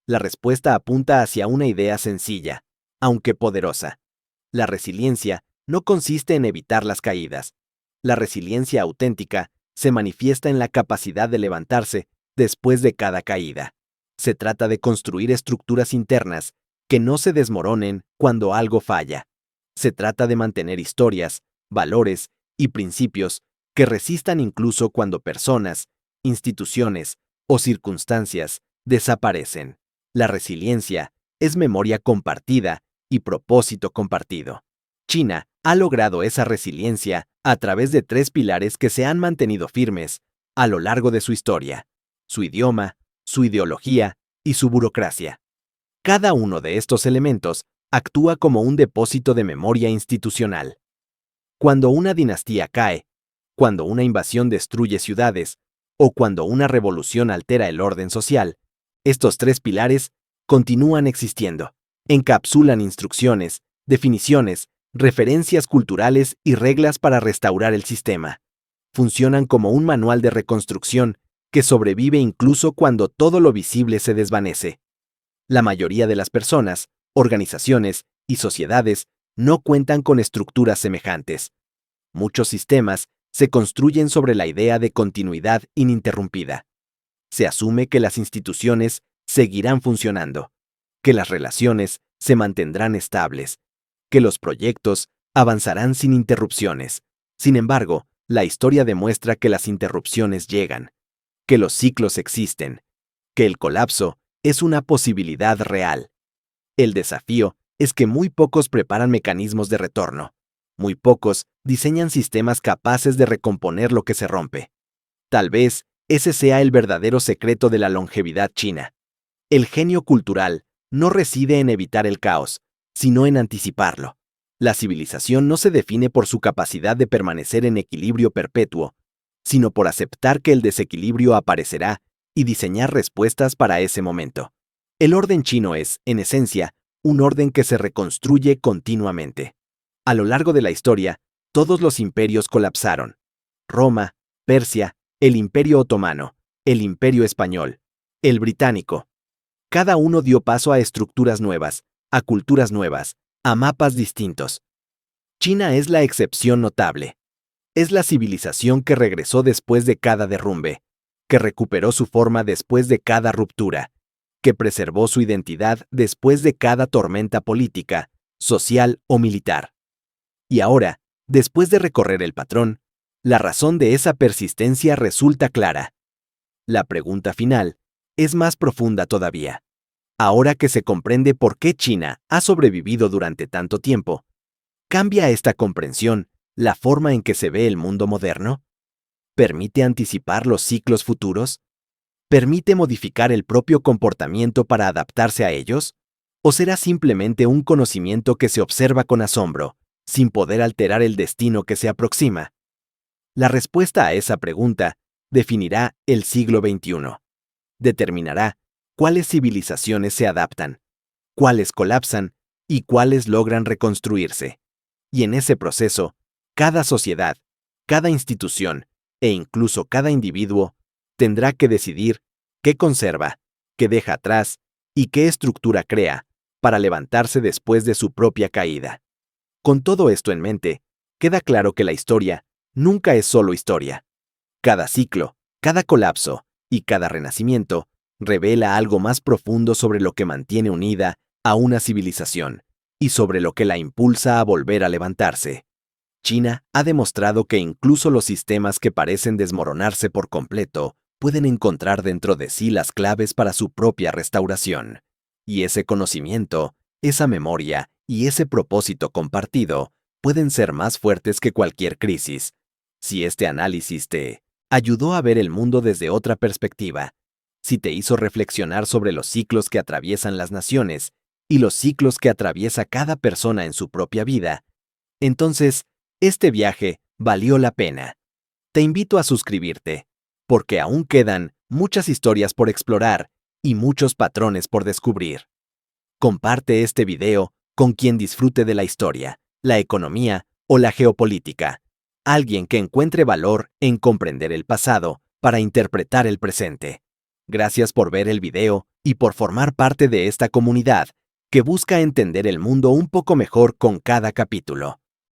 La respuesta apunta hacia una idea sencilla, aunque poderosa. La resiliencia no consiste en evitar las caídas. La resiliencia auténtica se manifiesta en la capacidad de levantarse después de cada caída. Se trata de construir estructuras internas que no se desmoronen cuando algo falla. Se trata de mantener historias, valores y principios que resistan incluso cuando personas, instituciones o circunstancias desaparecen. La resiliencia es memoria compartida y propósito compartido. China ha logrado esa resiliencia a través de 3 pilares que se han mantenido firmes a lo largo de su historia: su idioma, su ideología y su burocracia. Cada uno de estos elementos actúa como un depósito de memoria institucional. Cuando una dinastía cae, cuando una invasión destruye ciudades o cuando una revolución altera el orden social, estos 3 pilares continúan existiendo. Encapsulan instrucciones, definiciones, referencias culturales y reglas para restaurar el sistema. Funcionan como un manual de reconstrucción que sobrevive incluso cuando todo lo visible se desvanece. La mayoría de las personas, organizaciones y sociedades no cuentan con estructuras semejantes. Muchos sistemas se construyen sobre la idea de continuidad ininterrumpida. Se asume que las instituciones seguirán funcionando, que las relaciones se mantendrán estables, que los proyectos avanzarán sin interrupciones. Sin embargo, la historia demuestra que las interrupciones llegan, que los ciclos existen, que el colapso es una posibilidad real. El desafío es que muy pocos preparan mecanismos de retorno. Muy pocos diseñan sistemas capaces de recomponer lo que se rompe. Tal vez ese sea el verdadero secreto de la longevidad china. El genio cultural no reside en evitar el caos, sino en anticiparlo. La civilización no se define por su capacidad de permanecer en equilibrio perpetuo, sino por aceptar que el desequilibrio aparecerá y diseñar respuestas para ese momento. El orden chino es, en esencia, un orden que se reconstruye continuamente. A lo largo de la historia, todos los imperios colapsaron. Roma, Persia, el Imperio Otomano, el Imperio Español, el Británico. Cada uno dio paso a estructuras nuevas, a culturas nuevas, a mapas distintos. China es la excepción notable. Es la civilización que regresó después de cada derrumbe, que recuperó su forma después de cada ruptura, que preservó su identidad después de cada tormenta política, social o militar. Y ahora, después de recorrer el patrón, la razón de esa persistencia resulta clara. La pregunta final es más profunda todavía. Ahora que se comprende por qué China ha sobrevivido durante tanto tiempo, ¿cambia esta comprensión la forma en que se ve el mundo moderno? ¿Permite anticipar los ciclos futuros? ¿Permite modificar el propio comportamiento para adaptarse a ellos? ¿O será simplemente un conocimiento que se observa con asombro, sin poder alterar el destino que se aproxima? La respuesta a esa pregunta definirá el siglo XXI. Determinará cuáles civilizaciones se adaptan, cuáles colapsan y cuáles logran reconstruirse. Y en ese proceso, Cada sociedad, cada institución e incluso cada individuo tendrá que decidir qué conserva, qué deja atrás y qué estructura crea para levantarse después de su propia caída. Con todo esto en mente, queda claro que la historia nunca es solo historia. Cada ciclo, cada colapso y cada renacimiento revela algo más profundo sobre lo que mantiene unida a una civilización y sobre lo que la impulsa a volver a levantarse. China ha demostrado que incluso los sistemas que parecen desmoronarse por completo pueden encontrar dentro de sí las claves para su propia restauración. Y ese conocimiento, esa memoria y ese propósito compartido pueden ser más fuertes que cualquier crisis. Si este análisis te ayudó a ver el mundo desde otra perspectiva, si te hizo reflexionar sobre los ciclos que atraviesan las naciones y los ciclos que atraviesa cada persona en su propia vida, entonces, este viaje valió la pena. Te invito a suscribirte, porque aún quedan muchas historias por explorar y muchos patrones por descubrir. Comparte este video con quien disfrute de la historia, la economía o la geopolítica. Alguien que encuentre valor en comprender el pasado para interpretar el presente. Gracias por ver el video y por formar parte de esta comunidad que busca entender el mundo un poco mejor con cada capítulo.